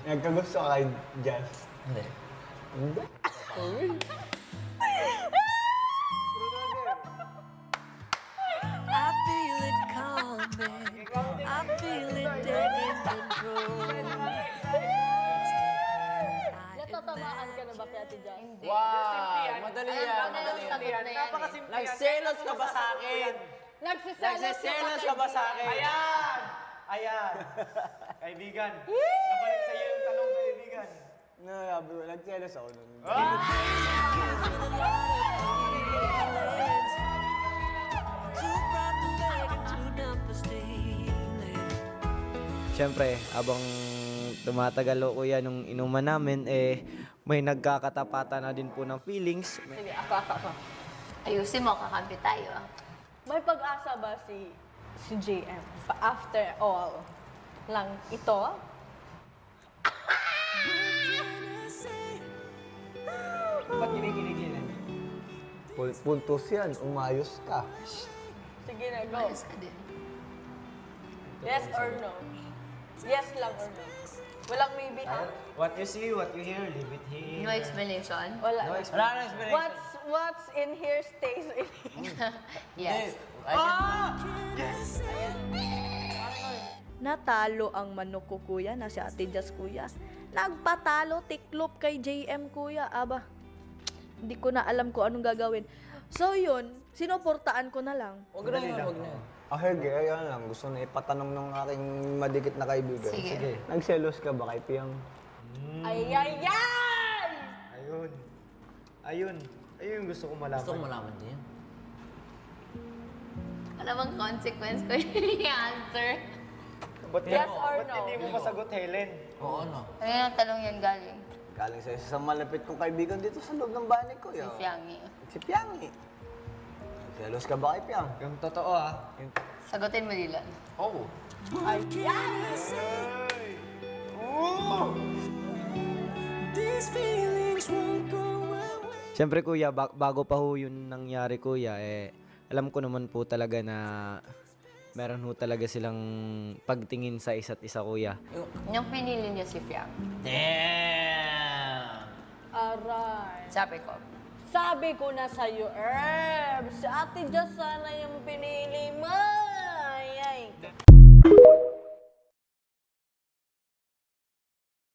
Nagkagusto ka kay Jazz? Hindi. Hindi. I feel it coming. I feel it taking control. Natatamaan ka na ba kay Ate Jazz? Hindi. Wow! Madali yan. Madali yan. Napakasimple yan. Nagselos ka ba sa akin? Nagsiselos ka ba sa akin? Ayan! Ayan! Kaibigan, nabalik sa'yo yung tanong, kaibigan. Nagselos ako nun. Siyempre, abang tumatagal o kuya nung inuman namin, may nagkakatapatan na din po ng feelings. Sige, ako. Ayusin mo, kakampi tayo. May pag-asa ba si JM after all lang ito? Ba't kinikilig Puntos yan, umayos ka. Sige na, go. Ayos ka din. Yes or no? Yes lang or no? Walang maybe, ha? What you see, what you hear, leave it here. No explanation? Wala. No Wala explanation. na explanation. What's in here stays in here. Yes. Natalo ang manok ko, kuya, na si Ate Jazz, kuya. Nagpatalo, tiklop kay JM, kuya. Aba, hindi ko na alam kung anong gagawin. So yun, sinuportaan ko na lang. Huwag na yun, huwag na yun. Sige, ayun lang. Gusto na ipatanong ng aking madikit na kaibigan. Sige. Nagselos ka ba kay Piang? Ay! Ayun. Ayun. Ayun yung gusto ko malaman. Gusto ko malaman din. Wala bang consequence ko yung answer? Ba't Yes or ba't no? hindi mo masagot, Helen? Oo, no. Ano yung tanong yan galing? Galing sa isa sa malapit kong kaibigan dito sa loob ng bahay ko. Si Fiangi. Si Piang eh. Nagselos ka ba kay Piang? Yung totoo ah. Sagutin mo, Dylan. Oo. Siyempre kuya, bago pa ho yun nangyari kuya, alam ko naman po talaga na meron ho talaga silang pagtingin sa isa't isa kuya. Yung pinili niya si Fiang. Damn! Aray. Sabi ko, Sabi ko na sa'yo, Herb, si Ate Jazz sana yung pinili mo.